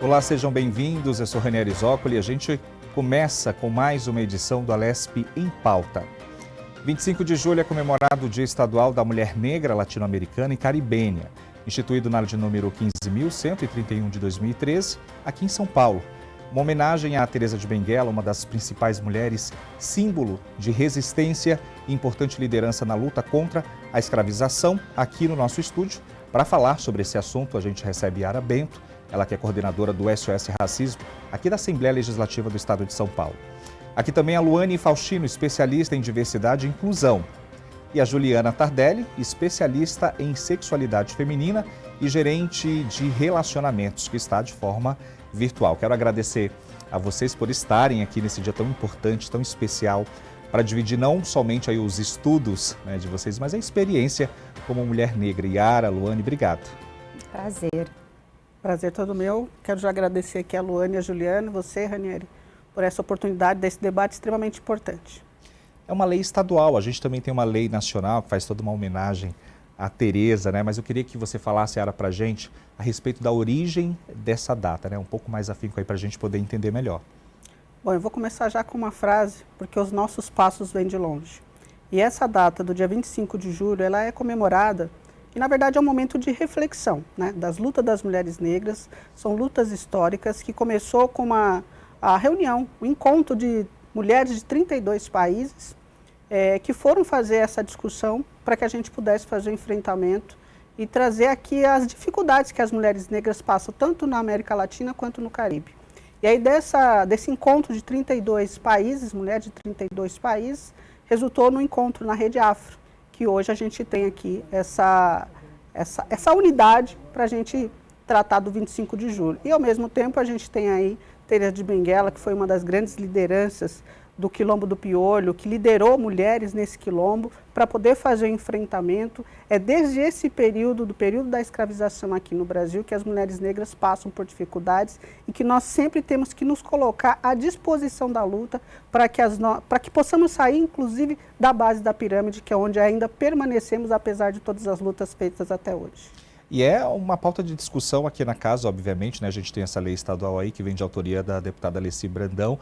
Olá, sejam bem-vindos. Eu sou Ranieri Zoccoli e a gente começa com mais uma edição do Alesp em Pauta. 25 de julho é comemorado o Dia Estadual da Mulher Negra Latino-Americana e Caribenha, instituído na lei de número 15.131 de 2013, aqui em São Paulo. Uma homenagem a Teresa de Benguela, uma das principais mulheres, símbolo de resistência e importante liderança na luta contra a escravização. Aqui no nosso estúdio, para falar sobre esse assunto, a gente recebe Yara Bento, ela que é coordenadora do SOS Racismo, aqui da Assembleia Legislativa do Estado de São Paulo. Aqui também a Luane Faustino, especialista em diversidade e inclusão. E a Juliana Tardelli, especialista em sexualidade feminina e gerente de relacionamentos, que está de forma virtual. Quero agradecer a vocês por estarem aqui nesse dia tão importante, tão especial, para dividir não somente aí os estudos, né, de vocês, mas a experiência como mulher negra. Yara, Luane, obrigado. Prazer. Prazer todo meu. Quero já agradecer aqui a Luane e a Juliana, você, Ranieri, por essa oportunidade desse debate extremamente importante. É uma lei estadual, a gente também tem uma lei nacional que faz toda uma homenagem à Teresa, né? Mas eu queria que você falasse, Yara, para a gente a respeito da origem dessa data, né? Um pouco mais afinco aí para a gente poder entender melhor. Bom, eu vou começar já com uma frase, porque os nossos passos vêm de longe. E essa data do dia 25 de julho, ela é comemorada e, na verdade, é um momento de reflexão, né? Das lutas das mulheres negras. São lutas históricas que começou com a reunião, o encontro de mulheres de 32 países que foram fazer essa discussão para que a gente pudesse fazer o enfrentamento e trazer aqui as dificuldades que as mulheres negras passam, tanto na América Latina quanto no Caribe. E aí desse encontro de 32 países, mulheres de 32 países, resultou no encontro na Rede Afro, que hoje a gente tem aqui essa unidade para a gente tratar do 25 de julho. E ao mesmo tempo a gente tem aí Teresa de Benguela, que foi uma das grandes lideranças do Quilombo do Piolho, que liderou mulheres nesse quilombo para poder fazer o enfrentamento. É desde esse período, do período da escravização aqui no Brasil, que as mulheres negras passam por dificuldades e que nós sempre temos que nos colocar à disposição da luta para que possamos sair, inclusive, da base da pirâmide, que é onde ainda permanecemos, apesar de todas as lutas feitas até hoje. E é uma pauta de discussão aqui na casa, obviamente, né? A gente tem essa lei estadual aí que vem de autoria da deputada Alessi Brandão.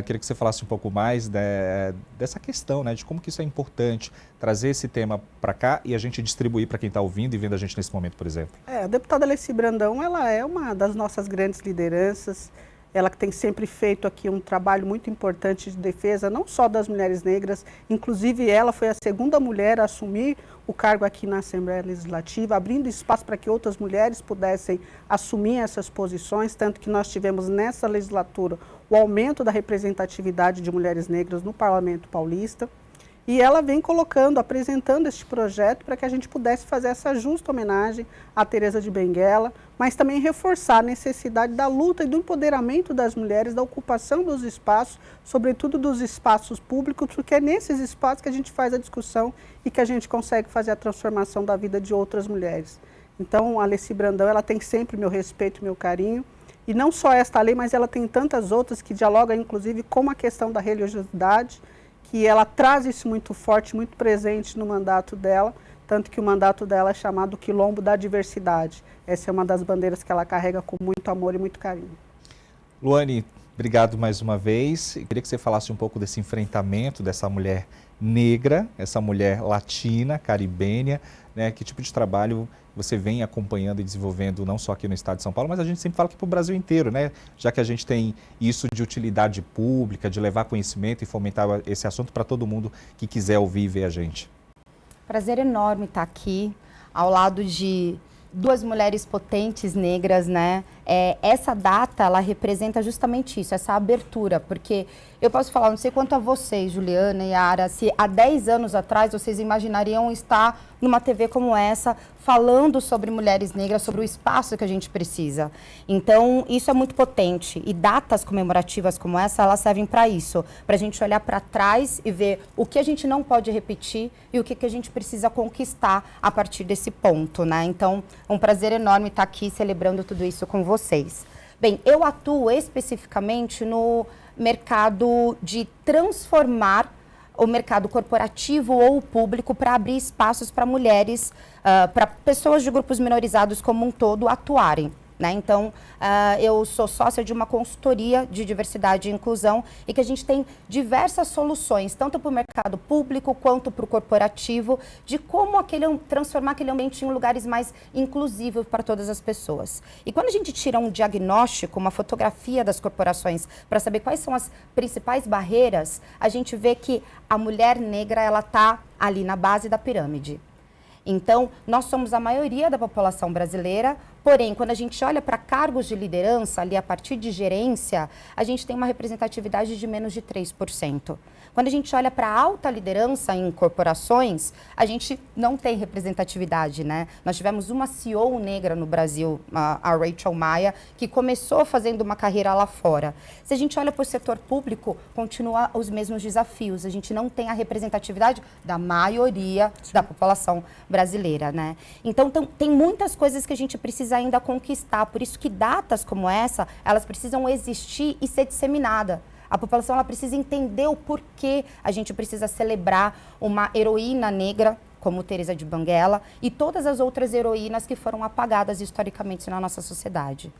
Queria que você falasse um pouco mais dessa questão, né? De como que isso é importante, trazer esse tema para cá e a gente distribuir para quem está ouvindo e vendo a gente nesse momento, por exemplo. A deputada Alessi Brandão, ela é uma das nossas grandes lideranças. Ela que tem sempre feito aqui um trabalho muito importante de defesa, não só das mulheres negras, inclusive ela foi a segunda mulher a assumir o cargo aqui na Assembleia Legislativa, abrindo espaço para que outras mulheres pudessem assumir essas posições, tanto que nós tivemos nessa legislatura o aumento da representatividade de mulheres negras no Parlamento Paulista. E ela vem apresentando este projeto para que a gente pudesse fazer essa justa homenagem à Teresa de Benguela, mas também reforçar a necessidade da luta e do empoderamento das mulheres, da ocupação dos espaços, sobretudo dos espaços públicos, porque é nesses espaços que a gente faz a discussão e que a gente consegue fazer a transformação da vida de outras mulheres. Então, a Alessi Brandão, ela tem sempre meu respeito e meu carinho, e não só esta lei, mas ela tem tantas outras que dialogam, inclusive, com a questão da religiosidade, que ela traz isso muito forte, muito presente no mandato dela, tanto que o mandato dela é chamado Quilombo da Diversidade. Essa é uma das bandeiras que ela carrega com muito amor e muito carinho. Luane, obrigado mais uma vez. Eu queria que você falasse um pouco desse enfrentamento dessa mulher negra, essa mulher latina, caribenha, né? Que tipo de trabalho você vem acompanhando e desenvolvendo não só aqui no estado de São Paulo, mas a gente sempre fala aqui para o Brasil inteiro, né? Já que a gente tem isso de utilidade pública, de levar conhecimento e fomentar esse assunto para todo mundo que quiser ouvir e ver a gente. Prazer enorme estar aqui, ao lado de duas mulheres potentes negras, né? Essa data, ela representa justamente isso, essa abertura, porque eu posso falar, não sei quanto a vocês, Juliana e Yara, se há 10 anos atrás vocês imaginariam estar numa TV como essa, falando sobre mulheres negras, sobre o espaço que a gente precisa. Então, isso é muito potente. E datas comemorativas como essa, elas servem para isso, para a gente olhar para trás e ver o que a gente não pode repetir e o que a gente precisa conquistar a partir desse ponto, né? Então, é um prazer enorme estar aqui celebrando tudo isso com vocês. Bem, eu atuo especificamente no mercado de transformar o mercado corporativo ou o público para abrir espaços para mulheres, para pessoas de grupos minorizados como um todo atuarem. né? Então, eu sou sócia de uma consultoria de diversidade e inclusão e que a gente tem diversas soluções, tanto para o mercado público quanto para o corporativo, de como transformar aquele ambiente em lugares mais inclusivos para todas as pessoas. E quando a gente tira um diagnóstico, uma fotografia das corporações para saber quais são as principais barreiras, a gente vê que a mulher negra ela está ali na base da pirâmide. Então, nós somos a maioria da população brasileira, porém, quando a gente olha para cargos de liderança, ali a partir de gerência, a gente tem uma representatividade de menos de 3%. Quando a gente olha para a alta liderança em corporações, a gente não tem representatividade, né? Nós tivemos uma CEO negra no Brasil, a Rachel Maia, que começou fazendo uma carreira lá fora. Se a gente olha para o setor público, continua os mesmos desafios. A gente não tem a representatividade da maioria da população brasileira, né? Então, tem muitas coisas que a gente precisa ainda conquistar. Por isso que datas como essa, elas precisam existir e ser disseminadas. A população ela precisa entender o porquê a gente precisa celebrar uma heroína negra, como Teresa de Benguela, e todas as outras heroínas que foram apagadas historicamente na nossa sociedade.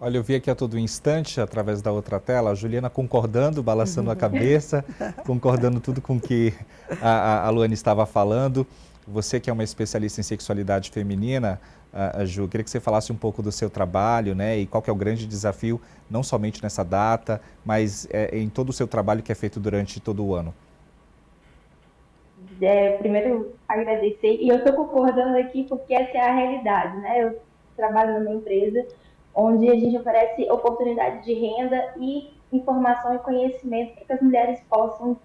Olha, eu vi aqui a todo instante, através da outra tela, a Juliana concordando, balançando a cabeça, concordando tudo com o que a Luane estava falando. Você que é uma especialista em sexualidade feminina, Ju, queria que você falasse um pouco do seu trabalho, né, e qual que é o grande desafio, não somente nessa data, mas em todo o seu trabalho que é feito durante todo o ano. Primeiro, agradecer, e eu estou concordando aqui porque essa é a realidade, né? Eu trabalho numa empresa onde a gente oferece oportunidade de renda e informação e conhecimento para que as mulheres possam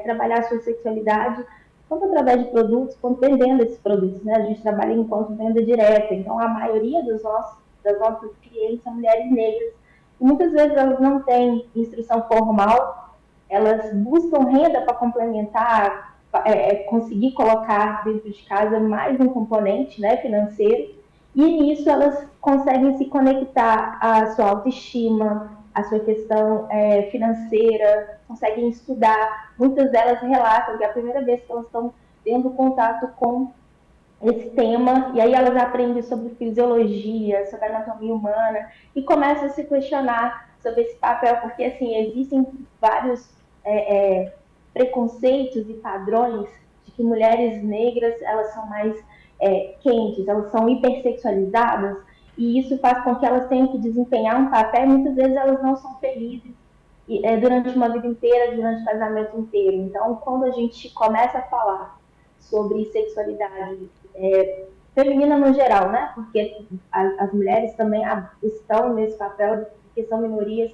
trabalhar a sua sexualidade, tanto através de produtos, quanto vendendo esses produtos, né? A gente trabalha enquanto venda direta, então a maioria das nossas clientes são mulheres negras. E muitas vezes elas não têm instrução formal, elas buscam renda para complementar, conseguir colocar dentro de casa mais um componente, né, financeiro, e nisso elas conseguem se conectar à sua autoestima, à sua questão financeira, conseguem estudar. Muitas delas relatam que é a primeira vez que elas estão tendo contato com esse tema, e aí elas aprendem sobre fisiologia, sobre anatomia humana, e começam a se questionar sobre esse papel, porque assim, existem vários preconceitos e padrões de que mulheres negras, elas são mais quentes, elas são hipersexualizadas, e isso faz com que elas tenham que desempenhar um papel, e muitas vezes elas não são felizes durante uma vida inteira, durante o casamento inteiro. Então, quando a gente começa a falar sobre sexualidade feminina no geral, né? Porque as mulheres também estão nesse papel, porque são minorias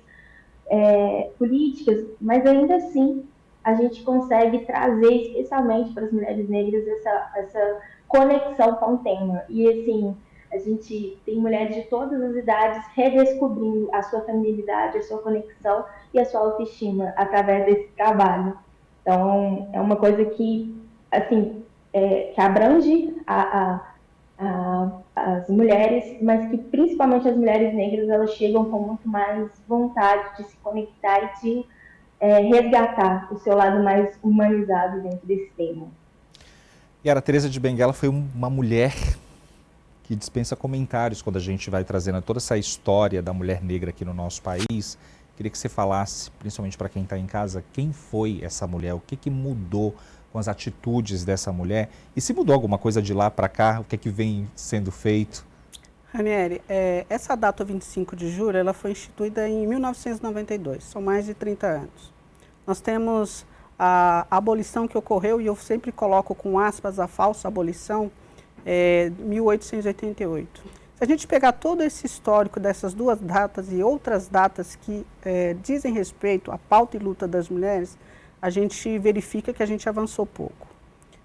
políticas, mas ainda assim a gente consegue trazer especialmente para as mulheres negras essa conexão com o tema. E assim, a gente tem mulheres de todas as idades redescobrindo a sua feminilidade, a sua conexão e a sua autoestima através desse trabalho. Então, é uma coisa que, assim, que abrange as mulheres, mas que principalmente as mulheres negras, elas chegam com muito mais vontade de se conectar e de resgatar o seu lado mais humanizado dentro desse tema. E a Teresa de Benguela foi uma mulher que dispensa comentários quando a gente vai trazendo toda essa história da mulher negra aqui no nosso país. Queria que você falasse, principalmente para quem está em casa, quem foi essa mulher, o que mudou com as atitudes dessa mulher e se mudou alguma coisa de lá para cá, o que vem sendo feito? Ranieri, essa data 25 de julho, ela foi instituída em 1992, são mais de 30 anos. Nós temos a abolição que ocorreu, e eu sempre coloco com aspas a falsa abolição, 1888. Se a gente pegar todo esse histórico dessas duas datas e outras datas que dizem respeito à pauta e luta das mulheres, a gente verifica que a gente avançou pouco.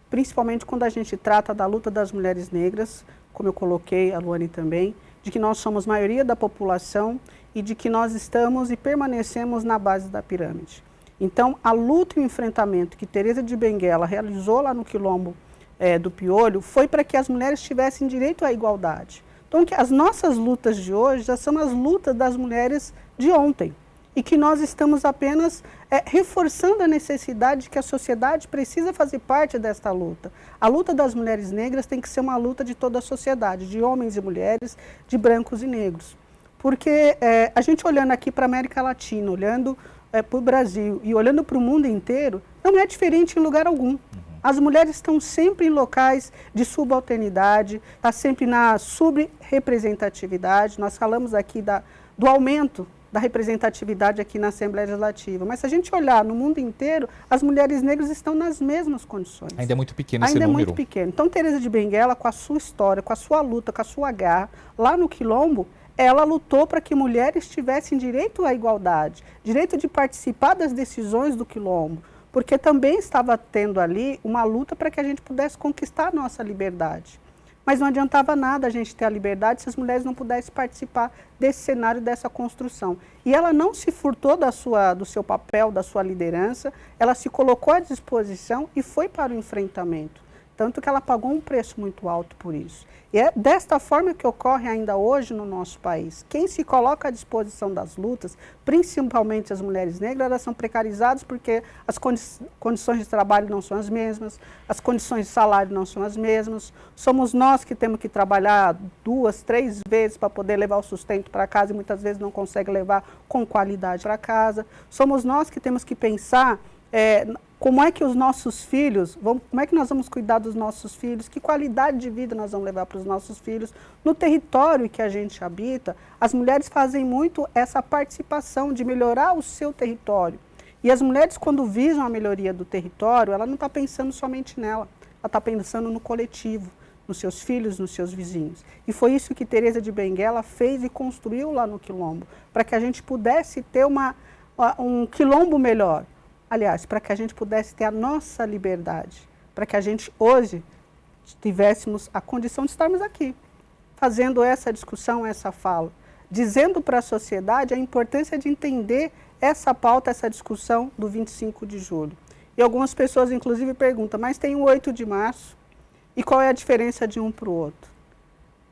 Principalmente quando a gente trata da luta das mulheres negras, como eu coloquei, a Luane também, de que nós somos maioria da população e de que nós estamos e permanecemos na base da pirâmide. Então, a luta e o enfrentamento que Teresa de Benguela realizou lá no Quilombo do Piolho foi para que as mulheres tivessem direito à igualdade. Então, que as nossas lutas de hoje já são as lutas das mulheres de ontem. e que nós estamos apenas reforçando a necessidade de que a sociedade precisa fazer parte desta luta. A luta das mulheres negras tem que ser uma luta de toda a sociedade, de homens e mulheres, de brancos e negros. Porque a gente olhando aqui para a América Latina, olhando para o Brasil e olhando para o mundo inteiro, não é diferente em lugar algum. As mulheres estão sempre em locais de subalternidade, está sempre na subrepresentatividade. Nós falamos aqui do aumento da representatividade aqui na Assembleia Legislativa. Mas se a gente olhar no mundo inteiro, as mulheres negras estão nas mesmas condições. Ainda é muito pequeno esse número. Ainda é muito pequeno. Então, Teresa de Benguela, com a sua história, com a sua luta, com a sua garra, lá no Quilombo, ela lutou para que mulheres tivessem direito à igualdade, direito de participar das decisões do Quilombo, porque também estava tendo ali uma luta para que a gente pudesse conquistar a nossa liberdade. Mas não adiantava nada a gente ter a liberdade se as mulheres não pudessem participar desse cenário, dessa construção. E ela não se furtou do seu papel, da sua liderança, ela se colocou à disposição e foi para o enfrentamento. Tanto que ela pagou um preço muito alto por isso. E é desta forma que ocorre ainda hoje no nosso país. Quem se coloca à disposição das lutas, principalmente as mulheres negras, elas são precarizadas porque as condições de trabalho não são as mesmas, as condições de salário não são as mesmas. Somos nós que temos que trabalhar 2, 3 vezes para poder levar o sustento para casa e muitas vezes não consegue levar com qualidade para casa. Somos nós que temos que pensar como é que os nossos filhos, como é que nós vamos cuidar dos nossos filhos, que qualidade de vida nós vamos levar para os nossos filhos. No território que a gente habita, as mulheres fazem muito essa participação de melhorar o seu território. E as mulheres, quando visam a melhoria do território, ela não está pensando somente nela, ela está pensando no coletivo, nos seus filhos, nos seus vizinhos. E foi isso que Teresa de Benguela fez e construiu lá no Quilombo, para que a gente pudesse ter um Quilombo melhor. Aliás, para que a gente pudesse ter a nossa liberdade, para que a gente hoje tivéssemos a condição de estarmos aqui, fazendo essa discussão, essa fala, dizendo para a sociedade a importância de entender essa pauta, essa discussão do 25 de julho. E algumas pessoas, inclusive, perguntam, mas tem o 8 de março, e qual é a diferença de um para o outro?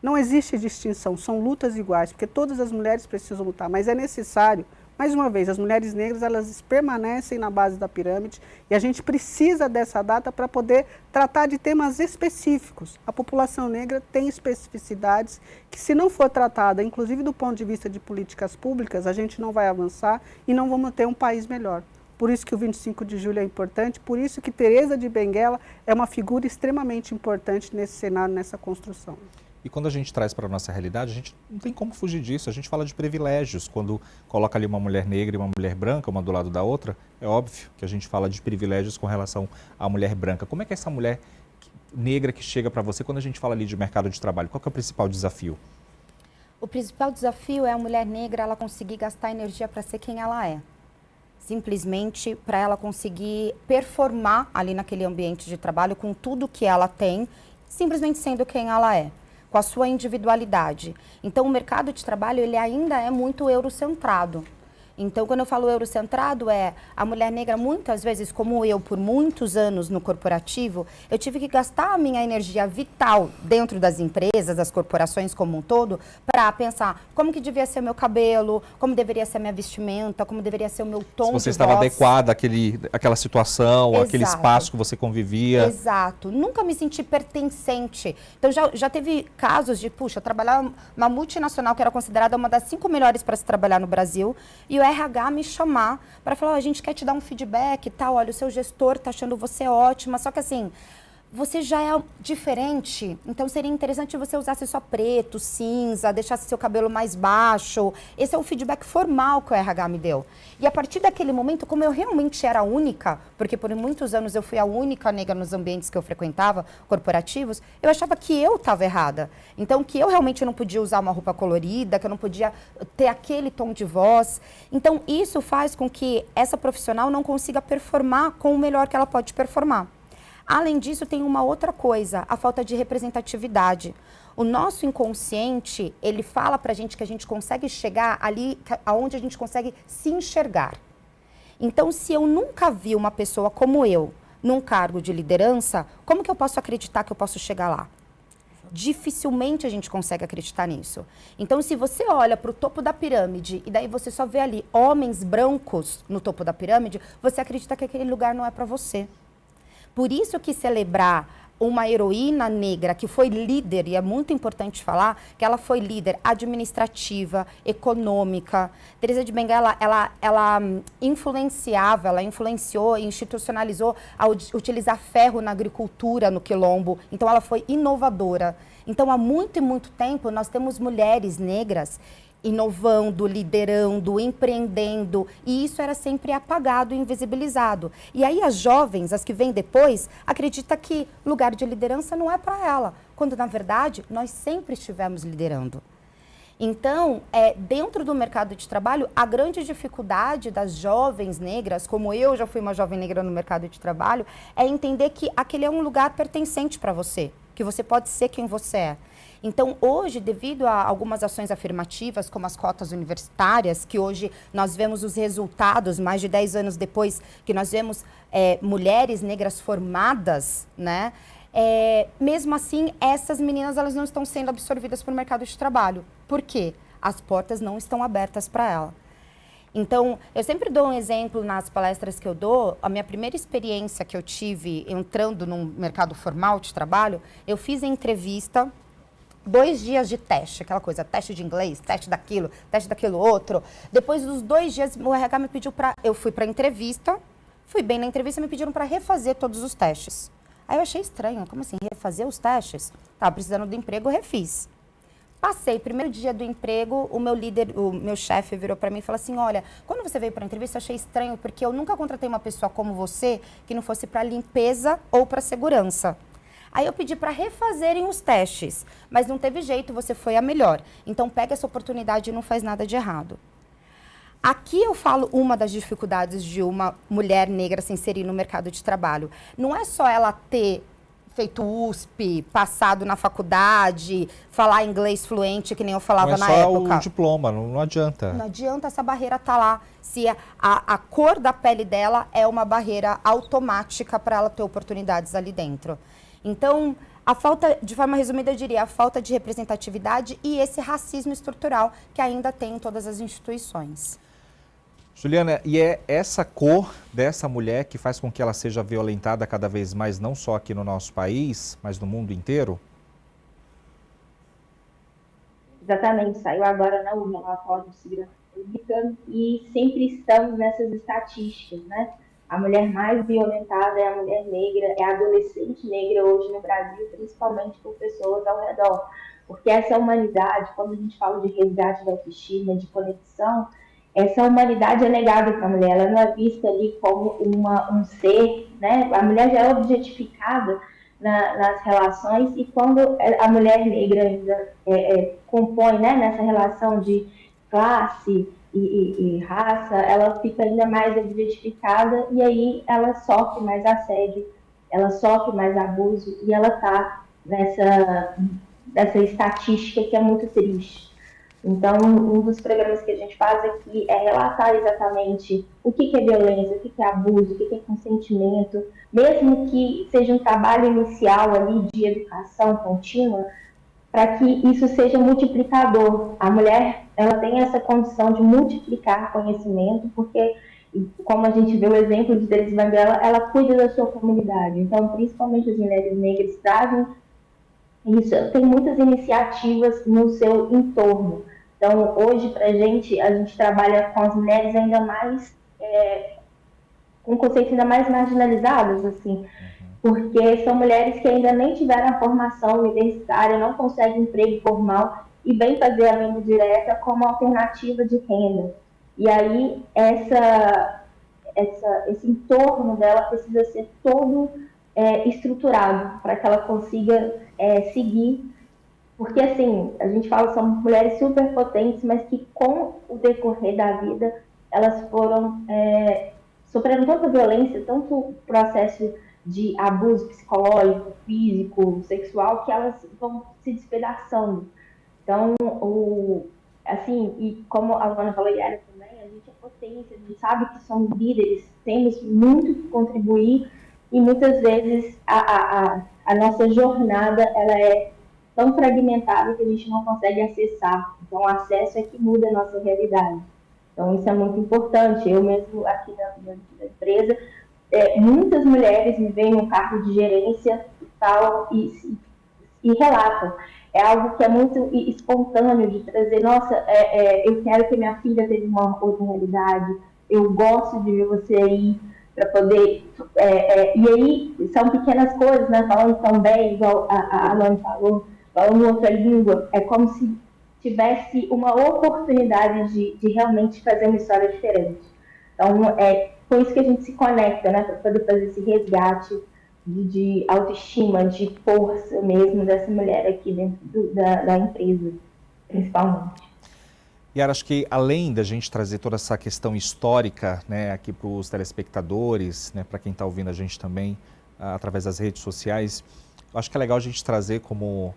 Não existe distinção, são lutas iguais, porque todas as mulheres precisam lutar, mas é necessário. Mais uma vez, as mulheres negras, elas permanecem na base da pirâmide e a gente precisa dessa data para poder tratar de temas específicos. A população negra tem especificidades que, se não for tratada, inclusive do ponto de vista de políticas públicas, a gente não vai avançar e não vamos ter um país melhor. Por isso que o 25 de julho é importante, por isso que Teresa de Benguela é uma figura extremamente importante nesse cenário, nessa construção. E quando a gente traz para a nossa realidade, a gente não tem como fugir disso. A gente fala de privilégios. Quando coloca ali uma mulher negra e uma mulher branca, uma do lado da outra, é óbvio que a gente fala de privilégios com relação à mulher branca. Como é que é essa mulher negra que chega para você quando a gente fala ali de mercado de trabalho? Qual que é o principal desafio? O principal desafio é a mulher negra ela conseguir gastar energia para ser quem ela é. Simplesmente para ela conseguir performar ali naquele ambiente de trabalho com tudo que ela tem, simplesmente sendo quem ela é, com a sua individualidade. Então, o mercado de trabalho, ele ainda é muito eurocentrado. Então, quando eu falo eurocentrado, a mulher negra, muitas vezes, como eu, por muitos anos no corporativo, eu tive que gastar a minha energia vital dentro das empresas, das corporações como um todo, para pensar como que devia ser o meu cabelo, como deveria ser a minha vestimenta, como deveria ser o meu tom de voz. Se você estava adequada àquela situação, Exato. Àquele espaço que você convivia. Exato. Nunca me senti pertencente. Então, já teve casos de, puxa, trabalhar numa multinacional que era considerada uma das 5 melhores para se trabalhar no Brasil, e o RH me chamar para falar, a gente quer te dar um feedback e tal, olha, o seu gestor está achando você ótima, só que assim, você já é diferente, então seria interessante você usasse só preto, cinza, deixasse seu cabelo mais baixo. Esse é o feedback formal que o RH me deu. E a partir daquele momento, como eu realmente era única, porque por muitos anos eu fui a única negra nos ambientes que eu frequentava, corporativos, eu achava que eu estava errada. Então, que eu realmente não podia usar uma roupa colorida, que eu não podia ter aquele tom de voz. Então, isso faz com que essa profissional não consiga performar com o melhor que ela pode performar. Além disso, tem uma outra coisa, a falta de representatividade. O nosso inconsciente, ele fala pra gente que a gente consegue chegar ali aonde a gente consegue se enxergar. Então, se eu nunca vi uma pessoa como eu num cargo de liderança, como que eu posso acreditar que eu posso chegar lá? dificilmente a gente consegue acreditar nisso. Então, se você olha para o topo da pirâmide e daí você só vê ali homens brancos no topo da pirâmide, você acredita que aquele lugar não é para você. Por isso que celebrar uma heroína negra que foi líder, e é muito importante falar que ela foi líder administrativa, econômica. Teresa de Benguela, ela influenciou e institucionalizou a utilizar ferro na agricultura no Quilombo. Então, ela foi inovadora. Então, há muito e muito tempo, nós temos mulheres negras inovando, liderando, empreendendo, e isso era sempre apagado e invisibilizado. E aí as jovens, as que vêm depois, acreditam que lugar de liderança não é para ela, quando na verdade nós sempre estivemos liderando. Então, dentro do mercado de trabalho, a grande dificuldade das jovens negras, como eu já fui uma jovem negra no mercado de trabalho, é entender que aquele é um lugar pertencente para você, que você pode ser quem você é. Então, hoje, devido a algumas ações afirmativas, como as cotas universitárias, que hoje nós vemos os resultados, mais de 10 anos depois, que nós vemos mulheres negras formadas, né? Mesmo assim, essas meninas elas não estão sendo absorvidas para o mercado de trabalho. Por quê? As portas não estão abertas para ela. Então, eu sempre dou um exemplo nas palestras que eu dou. A minha primeira experiência que eu tive entrando no mercado formal de trabalho, eu fiz a entrevista, 2 dias de teste, aquela coisa, teste de inglês, teste daquilo outro. Depois dos 2 dias, o RH me pediu eu fui para a entrevista, fui bem na entrevista, me pediram para refazer todos os testes. Aí eu achei estranho, como assim, refazer os testes? Estava precisando do emprego, eu refiz. Passei, primeiro dia do emprego, o meu líder, o meu chefe virou para mim e falou assim, olha, quando você veio para a entrevista, eu achei estranho, porque eu nunca contratei uma pessoa como você que não fosse para limpeza ou para segurança. Aí eu pedi para refazerem os testes, mas não teve jeito, você foi a melhor. Então pega essa oportunidade e não faz nada de errado. Aqui eu falo uma das dificuldades de uma mulher negra se inserir no mercado de trabalho. Não é só ela ter feito USP, passado na faculdade, falar inglês fluente, que nem eu falava na época. Não é só o diploma, não adianta. Não adianta, essa barreira estar lá. Se a cor da pele dela é uma barreira automática para ela ter oportunidades ali dentro. Então, a falta, de forma resumida, eu diria, a falta de representatividade e esse racismo estrutural que ainda tem em todas as instituições. Juliana, e é essa cor dessa mulher que faz com que ela seja violentada cada vez mais, não só aqui no nosso país, mas no mundo inteiro? Exatamente, saiu agora no relatório de segurança pública e sempre estamos nessas estatísticas, né? A mulher mais violentada é a mulher negra, é a adolescente negra hoje no Brasil, principalmente por pessoas ao redor. Porque essa humanidade, quando a gente fala de resgate da autoestima, de conexão, essa humanidade é negada para a mulher, ela não é vista ali como um ser, né? A mulher já é objetificada nas relações e quando a mulher negra ainda compõe, né, nessa relação de classe e raça, ela fica ainda mais objetificada e aí ela sofre mais assédio, ela sofre mais abuso e ela está nessa estatística que é muito triste. Então, um dos programas que a gente faz aqui é relatar exatamente o que é violência, o que é abuso, o que é consentimento, mesmo que seja um trabalho inicial ali de educação contínua, para que isso seja multiplicador. A mulher, ela tem essa condição de multiplicar conhecimento, porque, como a gente vê o exemplo de Teresa de Benguela, ela cuida da sua comunidade. Então, principalmente as mulheres negras trazem isso, tem muitas iniciativas no seu entorno. Então, hoje, para a gente trabalha com as mulheres ainda mais, com conceitos ainda mais marginalizados, assim, porque são mulheres que ainda nem tiveram a formação universitária, não conseguem emprego formal e vêm fazer a venda direta como alternativa de renda. E aí, esse entorno dela precisa ser todo estruturado para que ela consiga seguir, porque assim, a gente fala que são mulheres super potentes, mas que com o decorrer da vida, elas foram sofrendo tanta violência, tanto processo de abuso psicológico, físico, sexual, que elas vão se despedaçando. Então, assim, e como a Luana falou, e era também, a gente é potência, a gente sabe que somos líderes, temos muito que contribuir, e muitas vezes a nossa jornada ela é tão fragmentado que a gente não consegue acessar. Então, o acesso é que muda a nossa realidade. Então, isso é muito importante. Eu mesmo, aqui da empresa, muitas mulheres me veem no cargo de gerência e tal, e relatam. É algo que é muito espontâneo de trazer, nossa, eu quero que minha filha tenha uma outra realidade, eu gosto de ver você aí, para poder... e aí, são pequenas coisas, né? Falando também, igual a Alane falou, falando outra língua, é como se tivesse uma oportunidade de realmente fazer uma história diferente. Então, é com isso que a gente se conecta, né? Para poder fazer esse resgate de autoestima, de força mesmo dessa mulher aqui dentro da empresa, principalmente. Yara, acho que além da gente trazer toda essa questão histórica, né, aqui para os telespectadores, né, para quem está ouvindo a gente também através das redes sociais, eu acho que é legal a gente trazer, como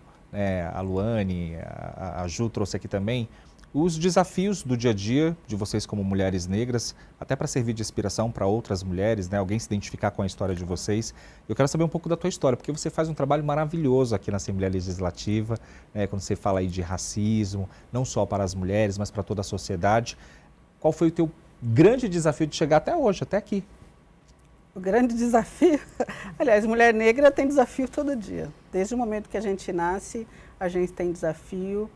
a Luane, a Ju trouxe aqui também, os desafios do dia a dia de vocês como mulheres negras, até para servir de inspiração para outras mulheres, né? Alguém se identificar com a história de vocês. Eu quero saber um pouco da tua história, porque você faz um trabalho maravilhoso aqui na Assembleia Legislativa, né? Quando você fala aí de racismo, não só para as mulheres, mas para toda a sociedade. Qual foi o teu grande desafio de chegar até hoje, até aqui? O grande desafio, aliás, mulher negra tem desafio todo dia. Desde o momento que a gente nasce, a gente tem desafio.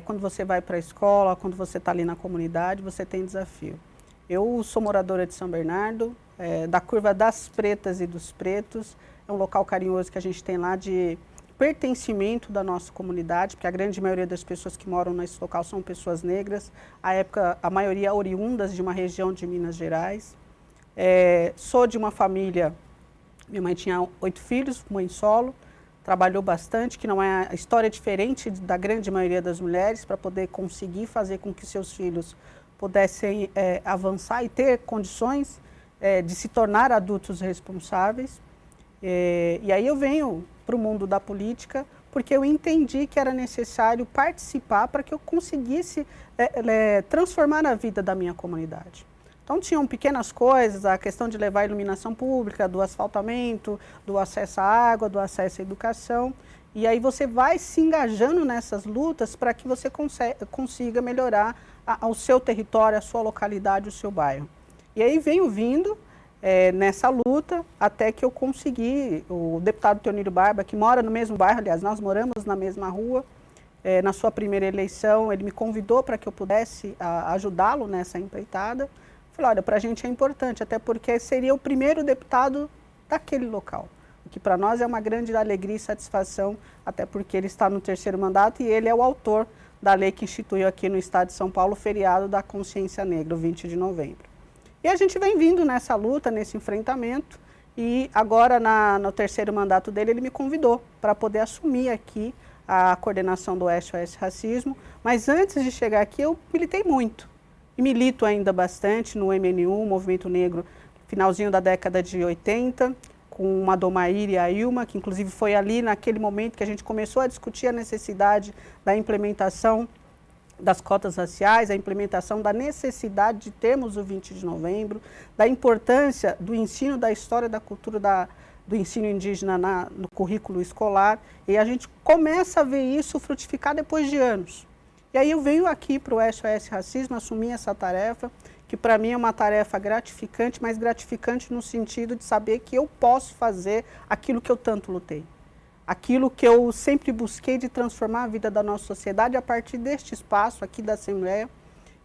Quando você vai para a escola, quando você está ali na comunidade, você tem desafio. Eu sou moradora de São Bernardo, da Curva das Pretas e dos Pretos. É um local carinhoso que a gente tem lá de pertencimento da nossa comunidade, porque a grande maioria das pessoas que moram nesse local são pessoas negras. À época, a maioria oriundas de uma região de Minas Gerais. Sou de uma família, minha mãe tinha 8 filhos, mãe solo. Trabalhou bastante, que não é a história diferente da grande maioria das mulheres, para poder conseguir fazer com que seus filhos pudessem avançar e ter condições de se tornar adultos responsáveis. E aí eu venho para o mundo da política, porque eu entendi que era necessário participar para que eu conseguisse transformar a vida da minha comunidade. Então, tinham pequenas coisas, a questão de levar a iluminação pública, do asfaltamento, do acesso à água, do acesso à educação. E aí você vai se engajando nessas lutas para que você consiga melhorar o seu território, a sua localidade, o seu bairro. E aí venho vindo nessa luta até que eu consegui, o deputado Teonírio Barba, que mora no mesmo bairro, aliás, nós moramos na mesma rua, na sua primeira eleição, ele me convidou para que eu pudesse ajudá-lo nessa empreitada. Falei, olha, para a gente é importante, até porque seria o primeiro deputado daquele local, o que para nós é uma grande alegria e satisfação, até porque ele está no 3º mandato e ele é o autor da lei que instituiu aqui no estado de São Paulo o feriado da consciência negra, o 20 de novembro. E a gente vem vindo nessa luta, nesse enfrentamento, e agora no 3º mandato dele ele me convidou para poder assumir aqui a coordenação do SOS Racismo, mas antes de chegar aqui eu militei muito. E milito ainda bastante no MNU, Movimento Negro, finalzinho da década de 80, com a Domaíra e a Ilma, que inclusive foi ali naquele momento que a gente começou a discutir a necessidade da implementação das cotas raciais, a implementação da necessidade de termos o 20 de novembro, da importância do ensino da história da cultura do ensino indígena no currículo escolar, e a gente começa a ver isso frutificar depois de anos. E aí eu venho aqui para o SOS Racismo assumir essa tarefa, que para mim é uma tarefa gratificante, mas gratificante no sentido de saber que eu posso fazer aquilo que eu tanto lutei. Aquilo que eu sempre busquei de transformar a vida da nossa sociedade a partir deste espaço aqui da Assembleia,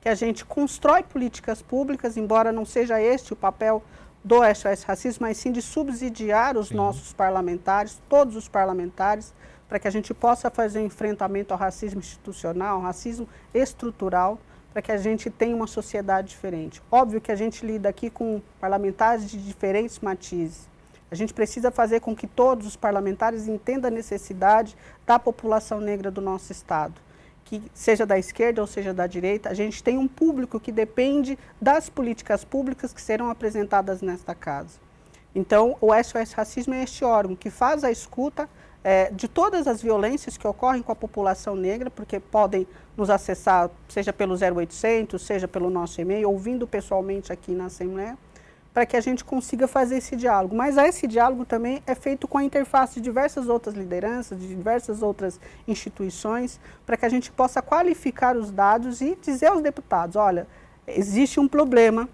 que a gente constrói políticas públicas, embora não seja este o papel do SOS Racismo, mas sim de subsidiar os nossos parlamentares, todos os parlamentares, para que a gente possa fazer um enfrentamento ao racismo institucional, ao racismo estrutural, para que a gente tenha uma sociedade diferente. Óbvio que a gente lida aqui com parlamentares de diferentes matizes. A gente precisa fazer com que todos os parlamentares entendam a necessidade da população negra do nosso Estado. Que seja da esquerda ou seja da direita, a gente tem um público que depende das políticas públicas que serão apresentadas nesta casa. Então, o SOS Racismo é este órgão que faz a escuta de todas as violências que ocorrem com a população negra, porque podem nos acessar, seja pelo 0800, seja pelo nosso e-mail, ouvindo pessoalmente aqui na Assembleia, para que a gente consiga fazer esse diálogo. Mas esse diálogo também é feito com a interface de diversas outras lideranças, de diversas outras instituições, para que a gente possa qualificar os dados e dizer aos deputados, olha, existe um problema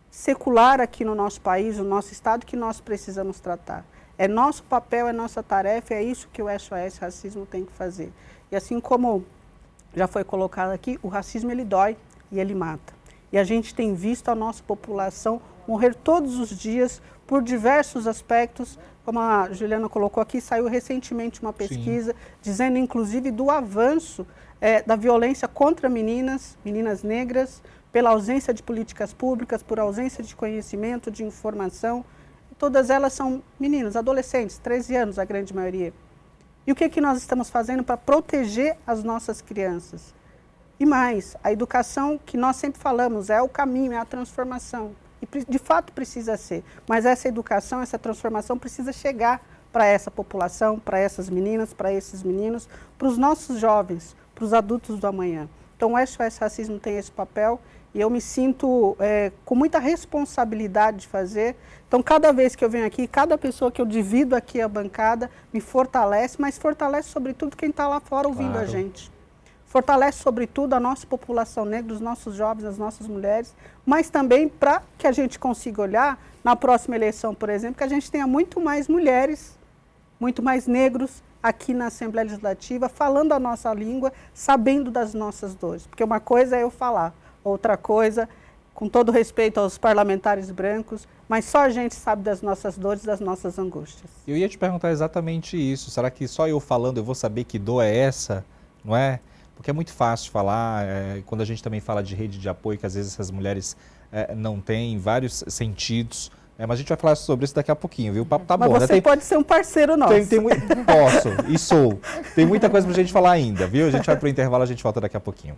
secular aqui no nosso país, no nosso estado, que nós precisamos tratar. É nosso papel, é nossa tarefa, é isso que o SOS Racismo tem que fazer. E assim como já foi colocado aqui, o racismo ele dói e ele mata. E a gente tem visto a nossa população morrer todos os dias por diversos aspectos, como a Juliana colocou aqui, saiu recentemente uma pesquisa dizendo inclusive do avanço da violência contra meninas negras, pela ausência de políticas públicas, por ausência de conhecimento, de informação. Todas elas são meninas, adolescentes, 13 anos a grande maioria. E o que nós estamos fazendo para proteger as nossas crianças? E mais, a educação que nós sempre falamos é o caminho, é a transformação. E de fato precisa ser, mas essa educação, essa transformação precisa chegar para essa população, para essas meninas, para esses meninos, para os nossos jovens, para os adultos do amanhã. Então o SOS Racismo tem esse papel e eu me sinto com muita responsabilidade de fazer. Então cada vez que eu venho aqui, cada pessoa que eu divido aqui a bancada me fortalece, mas fortalece sobretudo quem está lá fora ouvindo a gente. Fortalece, sobretudo, a nossa população negra, os nossos jovens, as nossas mulheres, mas também para que a gente consiga olhar, na próxima eleição, por exemplo, que a gente tenha muito mais mulheres, muito mais negros aqui na Assembleia Legislativa, falando a nossa língua, sabendo das nossas dores. Porque uma coisa é eu falar, outra coisa, com todo respeito aos parlamentares brancos, mas só a gente sabe das nossas dores, das nossas angústias. Eu ia te perguntar exatamente isso. Será que só eu falando eu vou saber que dor é essa, não é? Porque é muito fácil falar, quando a gente também fala de rede de apoio, que às vezes essas mulheres não têm, em vários sentidos. Mas a gente vai falar sobre isso daqui a pouquinho, viu? O papo tá bom. Mas você pode ser um parceiro nosso. Posso, e sou. Tem muita coisa pra gente falar ainda, viu? A gente vai pro intervalo, a gente volta daqui a pouquinho.